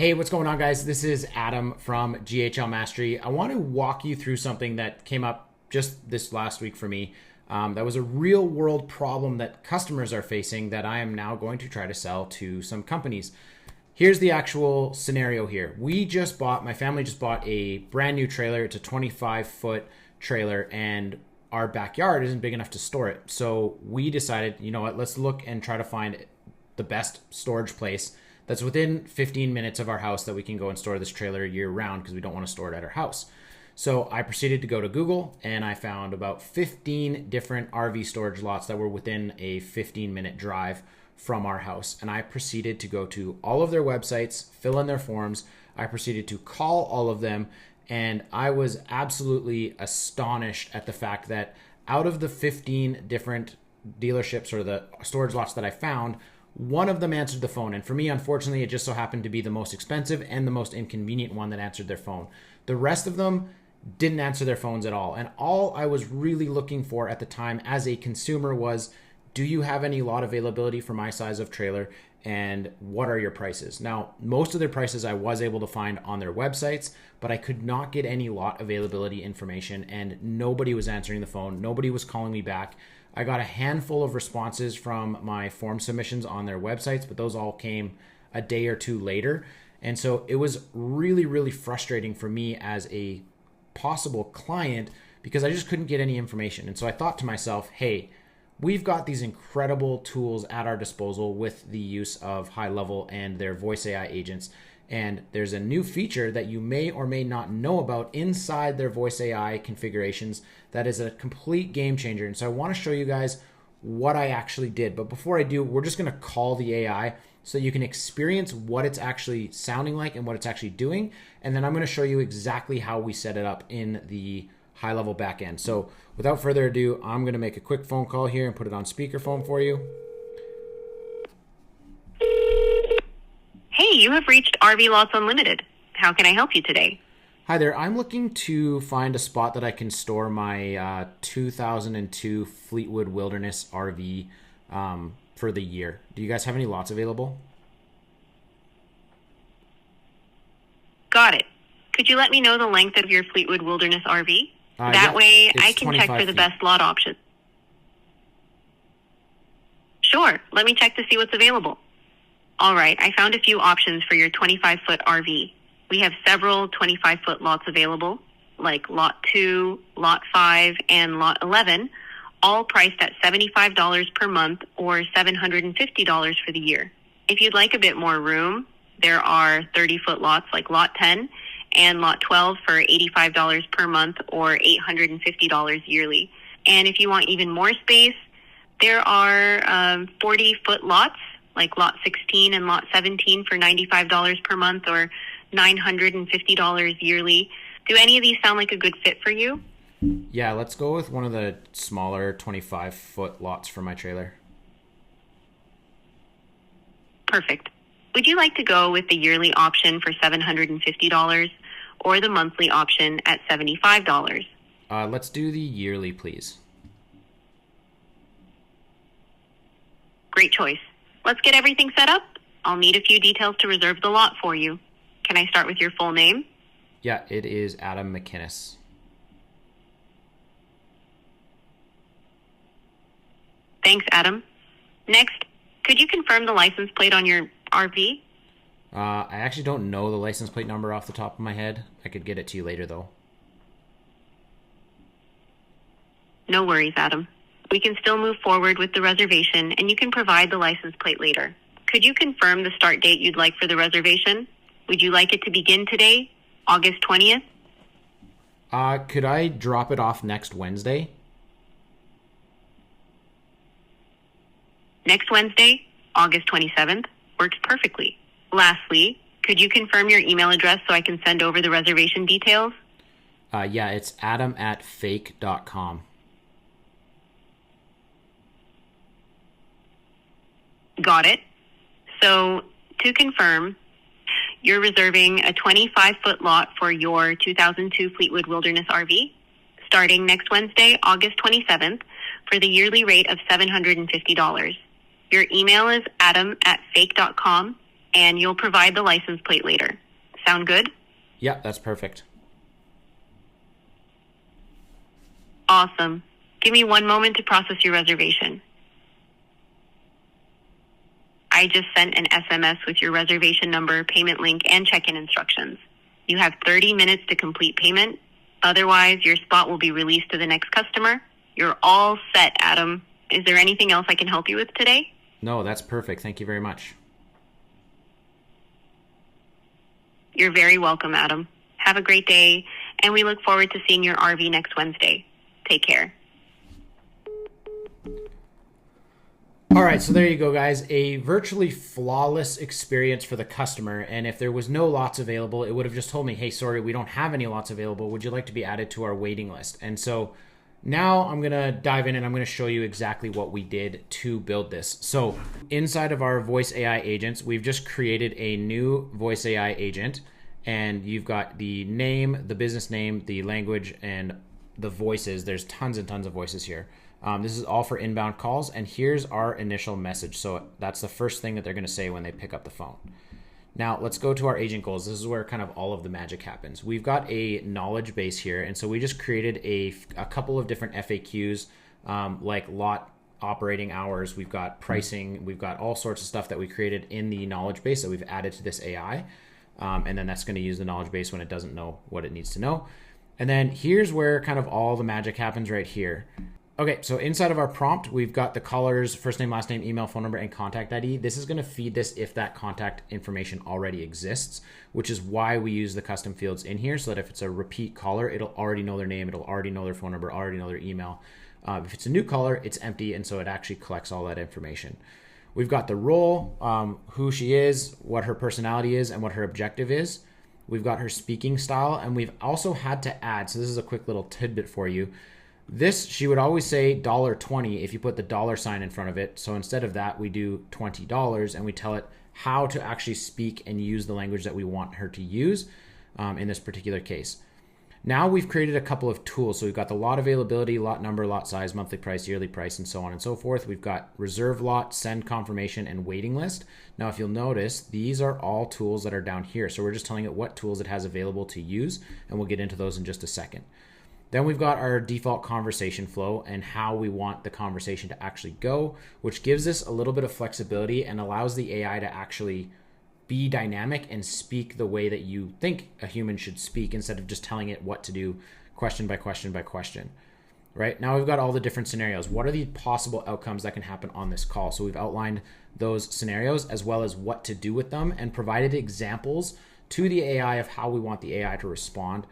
Hey, what's going on, guys? This is Adam from GHL Mastery. I want to walk you through something that came up just this last week for me. That was a real world problem that customers are facing that I am now going to try to sell to some companies. Here's the actual scenario here. My family just bought a brand new trailer. It's a 25-foot trailer, and our backyard isn't big enough to store it. So we decided, you know what, let's look and try to find the best storage place that's within 15 minutes of our house that we can go and store this trailer year round because we don't want to store it at our house. So I proceeded to go to Google and I found about 15 different RV storage lots that were within a 15-minute drive from our house. And I proceeded to go to all of their websites, fill in their forms. I proceeded to call all of them, and I was absolutely astonished at the fact that out of the 15 different dealerships or the storage lots that I found, one of them answered the phone. And for me, unfortunately, it just so happened to be the most expensive and the most inconvenient one that answered their phone. The rest of them didn't answer their phones at all. And all I was really looking for at the time as a consumer was, do you have any lot availability for my size of trailer? And what are your prices? Now, most of their prices I was able to find on their websites, but I could not get any lot availability information, and nobody was answering the phone. Nobody was calling me back. I got a handful of responses from my form submissions on their websites, but those all came a day or two later. And so it was really, really frustrating for me as a possible client because I just couldn't get any information. And so I thought to myself, hey, we've got these incredible tools at our disposal with the use of HighLevel and their voice AI agents. And there's a new feature that you may or may not know about inside their voice AI configurations that is a complete game changer. And so I want to show you guys what I actually did. But before I do, we're just going to call the AI so you can experience what it's actually sounding like and what it's actually doing. And then I'm going to show you exactly how we set it up in the HighLevel backend. So without further ado, I'm going to make a quick phone call here and put it on speakerphone for you. Hey, you have reached RV Lots Unlimited. How can I help you today? Hi there. I'm looking to find a spot that I can store my 2002 Fleetwood Wilderness RV for the year. Do you guys have any lots available? Got it. Could you let me know the length of your Fleetwood Wilderness RV? That way I can check for the best lot option. Sure. Let me check to see what's available. All right. I found a few options for your 25-foot RV. We have several 25-foot lots available, like Lot 2, Lot 5, and Lot 11, all priced at $75 per month or $750 for the year. If you'd like a bit more room, there are 30-foot lots like Lot 10 and Lot 12 for $85 per month or $850 yearly. And if you want even more space, there are 40-foot lots like Lot 16 and Lot 17 for $95 per month or $950 yearly. Do any of these sound like a good fit for you? Yeah, let's go with one of the smaller 25-foot lots for my trailer. Perfect. Would you like to go with the yearly option for $750 or the monthly option at $75? Let's do the yearly, please. Great choice. Let's get everything set up. I'll need a few details to reserve the lot for you. Can I start with your full name? Yeah, it is Adam McInnes. Thanks, Adam. Next, could you confirm the license plate on your RV? I actually don't know the license plate number off the top of my head. I could get it to you later, though. No worries, Adam. We can still move forward with the reservation, and you can provide the license plate later. Could you confirm the start date you'd like for the reservation? Would you like it to begin today, August 20th? Could I drop it off next Wednesday? Next Wednesday, August 27th, works perfectly. Lastly, could you confirm your email address so I can send over the reservation details? Yeah, it's adam@fake.com. Got it. So, to confirm, you're reserving a 25-foot lot for your 2002 Fleetwood Wilderness RV, starting next Wednesday, August 27th, for the yearly rate of $750. Your email is adam@fake.com, and you'll provide the license plate later. Sound good? Yeah, that's perfect. Awesome. Give me one moment to process your reservation. I just sent an SMS with your reservation number, payment link, and check-in instructions. You have 30 minutes to complete payment. Otherwise, your spot will be released to the next customer. You're all set, Adam. Is there anything else I can help you with today? No, that's perfect. Thank you very much. You're very welcome, Adam. Have a great day, and we look forward to seeing your RV next Wednesday. Take care. All right, so there you go, guys. A virtually flawless experience for the customer. And if there was no lots available, it would have just told me, hey, sorry, we don't have any lots available. Would you like to be added to our waiting list? And so now I'm going to dive in and I'm going to show you exactly what we did to build this. So inside of our voice AI agents, we've just created a new voice AI agent. And you've got the name, the business name, the language, and the voices. There's tons and tons of voices here. This is all for inbound calls, and here's our initial message. So that's the first thing that they're going to say when they pick up the phone. Now let's go to our agent goals. This is where kind of all of the magic happens. We've got a knowledge base here, and so we just created a couple of different FAQs, like lot operating hours. We've got pricing. We've got all sorts of stuff that we created in the knowledge base that we've added to this AI, and then that's going to use the knowledge base when it doesn't know what it needs to know. And then here's where kind of all the magic happens right here. Okay, so inside of our prompt, we've got the caller's first name, last name, email, phone number, and contact ID. This is going to feed this if that contact information already exists, which is why we use the custom fields in here, so that if it's a repeat caller, it'll already know their name, it'll already know their phone number, already know their email. If it's a new caller, it's empty, and so it actually collects all that information. We've got the role, who she is, what her personality is, and what her objective is. We've got her speaking style, and we've also had to add, so this is a quick little tidbit for you. This, she would always say $20 if you put the dollar sign in front of it. So instead of that, we do $20 and we tell it how to actually speak and use the language that we want her to use in this particular case. Now we've created a couple of tools. So we've got the lot availability, lot number, lot size, monthly price, yearly price, and so on and so forth. We've got reserve lot, send confirmation, and waiting list. Now, if you'll notice, these are all tools that are down here. So we're just telling it what tools it has available to use, and we'll get into those in just a second. Then we've got our default conversation flow and how we want the conversation to actually go, which gives us a little bit of flexibility and allows the AI to actually be dynamic and speak the way that you think a human should speak instead of just telling it what to do question by question by question. Right? Now we've got all the different scenarios. What are the possible outcomes that can happen on this call? So we've outlined those scenarios as well as what to do with them and provided examples to the AI of how we want the AI to respond.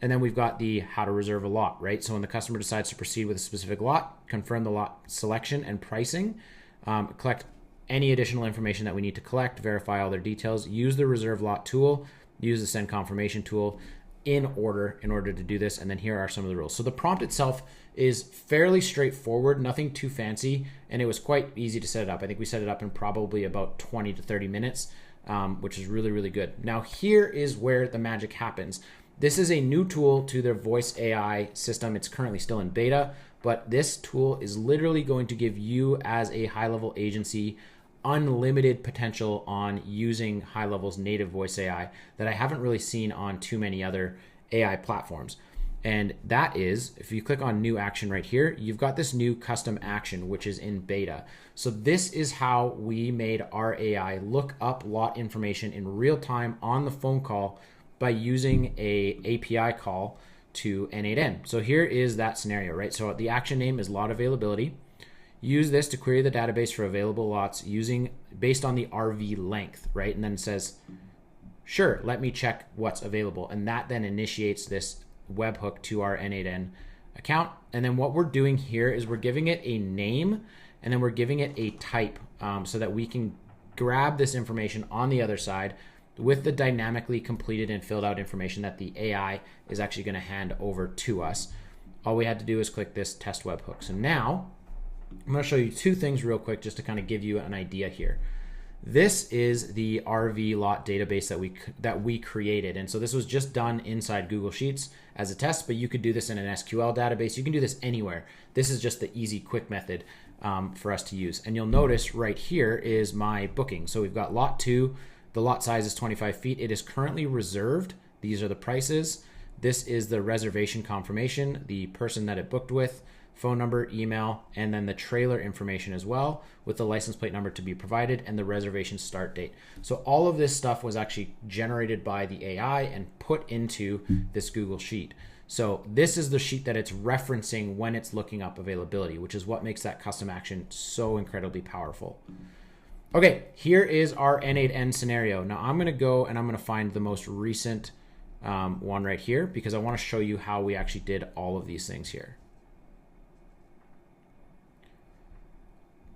And then we've got the how to reserve a lot, right? So when the customer decides to proceed with a specific lot, confirm the lot selection and pricing, collect any additional information that we need to collect, verify all their details, use the reserve lot tool, use the send confirmation tool in order to do this. And then here are some of the rules. So the prompt itself is fairly straightforward, nothing too fancy, and it was quite easy to set it up. I think we set it up in probably about 20 to 30 minutes, which is really, really good. Now here is where the magic happens. This is a new tool to their voice AI system. It's currently still in beta, but this tool is literally going to give you as a HighLevel agency unlimited potential on using HighLevel's native voice AI that I haven't really seen on too many other AI platforms. And that is, if you click on new action right here, you've got this new custom action, which is in beta. So this is how we made our AI look up lot information in real time on the phone call by using a API call to N8N. So here is that scenario, right? So the action name is lot availability. Use this to query the database for available lots based on the RV length, right? And then it says, sure, let me check what's available. And that then initiates this webhook to our N8N account. And then what we're doing here is we're giving it a name and then we're giving it a type so that we can grab this information on the other side with the dynamically completed and filled out information that the AI is actually going to hand over to us. All we had to do is click this test webhook. So now I'm going to show you two things real quick just to kind of give you an idea here. This is the RV lot database that we created. And so this was just done inside Google Sheets as a test, but you could do this in an SQL database. You can do this anywhere. This is just the easy, quick method for us to use. And you'll notice right here is my booking. So we've got lot 2, The lot size is 25 feet. It is currently reserved. These are the prices. This is the reservation confirmation, the person that it booked with, phone number, email, and then the trailer information as well, with the license plate number to be provided and the reservation start date. So all of this stuff was actually generated by the AI and put into this Google Sheet. So this is the sheet that it's referencing when it's looking up availability, which is what makes that custom action so incredibly powerful. Okay, here is our N8N scenario. Now I'm gonna go and I'm gonna find the most recent one right here, because I wanna show you how we actually did all of these things here.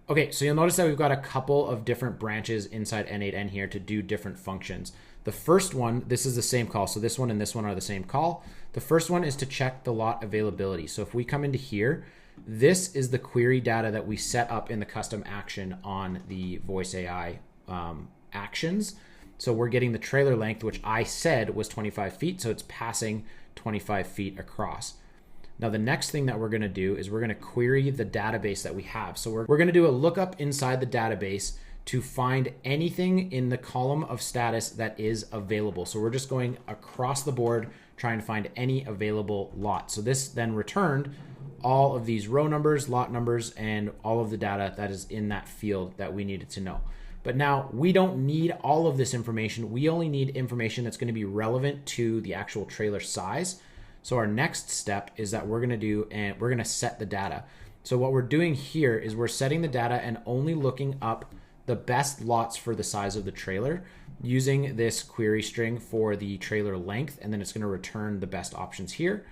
Okay, so you'll notice that we've got a couple of different branches inside N8N here to do different functions. The first one, this is the same call. So this one and this one are the same call. The first one is to check the lot availability. So if we come into here, this is the query data that we set up in the custom action on the voice AI actions. So we're getting the trailer length, which I said was 25 feet. So it's passing 25 feet across. Now the next thing that we're going to do is we're going to query the database that we have. So we're going to do a lookup inside the database to find anything in the column of status that is available. So we're just going across the board trying to find any available lot. So this then returned all of these row numbers, lot numbers, and all of the data that is in that field that we needed to know. But now we don't need all of this information. We only need information that's going to be relevant to the actual trailer size. So our next step is that we're going to set the data. So what we're doing here is we're setting the data and only looking up the best lots for the size of the trailer using this query string for the trailer length, and then it's going to return the best options here.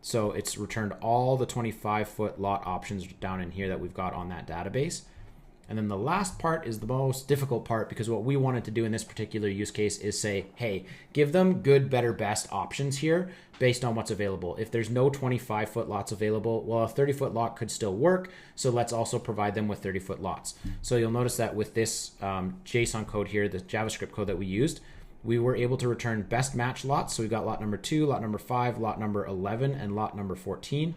So it's returned all the 25-foot lot options down in here that we've got on that database. And then the last part is the most difficult part, because what we wanted to do in this particular use case is say, hey, give them good, better, best options here based on what's available. If there's no 25-foot lots available, well, a 30-foot lot could still work. So let's also provide them with 30-foot lots. So you'll notice that with this JSON code here, the JavaScript code that we used, we were able to return best match lots. So we've got lot number 2, lot number 5, lot number 11, and lot number 14.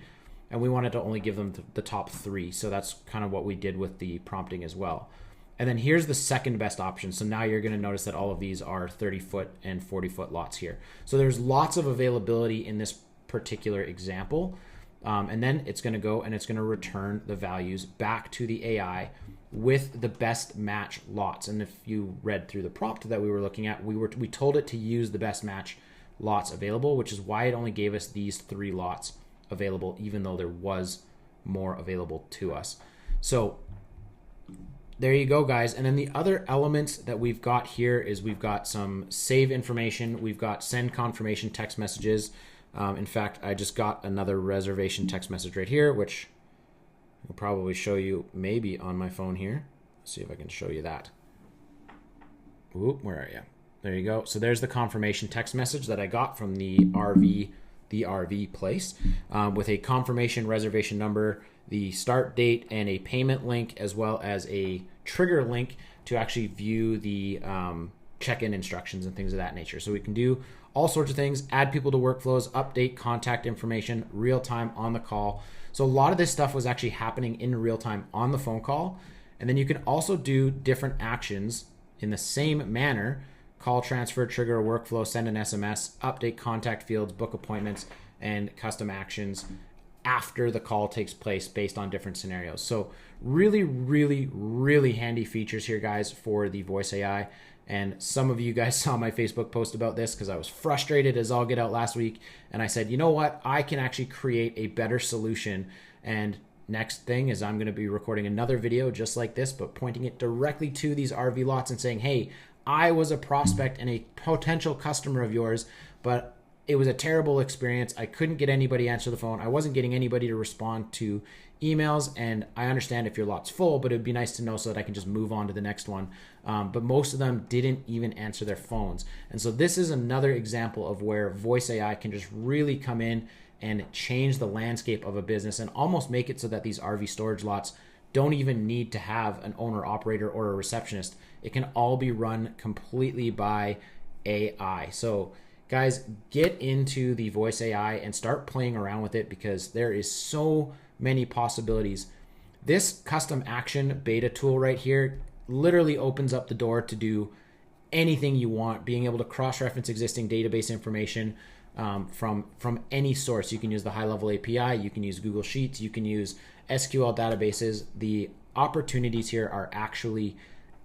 And we wanted to only give them the top 3. So that's kind of what we did with the prompting as well. And then here's the second best option. So now you're going to notice that all of these are 30-foot and 40-foot lots here. So there's lots of availability in this particular example. And then it's going to go and it's going to return the values back to the AI with the best match lots. And if you read through the prompt that we were looking at, we told it to use the best match lots available, which is why it only gave us these 3 lots available, even though there was more available to us. So there you go, guys. And then the other elements that we've got here is we've got some save information. We've got send confirmation text messages. In fact, I just got another reservation text message right here, which I'll probably show you maybe on my phone here. Let's see if I can show you that. Oop, where are you? There you go. So there's the confirmation text message that I got from the RV place with a confirmation reservation number, the start date, and a payment link, as well as a trigger link to actually view the check-in instructions and things of that nature. So we can do all sorts of things, add people to workflows, update contact information, real time on the call. So a lot of this stuff was actually happening in real time on the phone call. And then you can also do different actions in the same manner: call, transfer, trigger a workflow, send an SMS, update contact fields, book appointments, and custom actions after the call takes place based on different scenarios. So really, really, really handy features here, guys, for the voice AI. And some of you guys saw my Facebook post about this because I was frustrated as all get out last week. And I said, you know what? I can actually create a better solution. And next thing is I'm going to be recording another video just like this, but pointing it directly to these RV lots and saying, hey, I was a prospect and a potential customer of yours, but it was a terrible experience. I couldn't get anybody to answer the phone. I wasn't getting anybody to respond to emails, and I understand if your lot's full, but it'd be nice to know so that I can just move on to the next one. But most of them didn't even answer their phones. And so this is another example of where voice AI can just really come in and change the landscape of a business and almost make it so that these RV storage lots don't even need to have an owner operator or a receptionist. It can all be run completely by AI. So guys, get into the voice AI and start playing around with it, because there is so many possibilities. This custom action beta tool right here literally opens up the door to do anything you want, being able to cross-reference existing database information from any source. You can use the HighLevel API, you can use Google Sheets, you can use SQL databases. The opportunities here are actually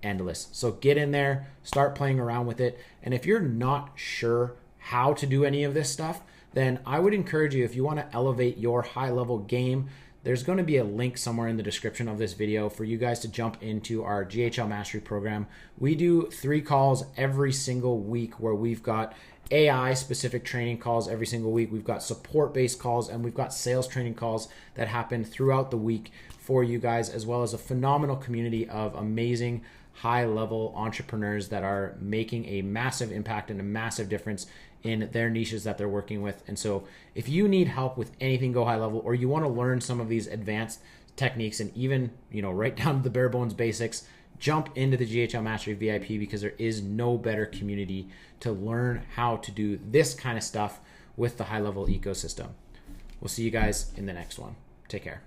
endless. So get in there, start playing around with it. And if you're not sure how to do any of this stuff, then I would encourage you, if you want to elevate your high-level game, there's going to be a link somewhere in the description of this video for you guys to jump into our GHL Mastery program. We do 3 calls every single week where we've got AI specific training calls every single week. We've got support based calls, and we've got sales training calls that happen throughout the week for you guys, as well as a phenomenal community of amazing high-level entrepreneurs that are making a massive impact and a massive difference in their niches that they're working with. And so if you need help with anything Go High Level, or you want to learn some of these advanced techniques and even, right down to the bare bones basics, jump into the GHL Mastery VIP, because there is no better community to learn how to do this kind of stuff with the high-level ecosystem. We'll see you guys in the next one. Take care.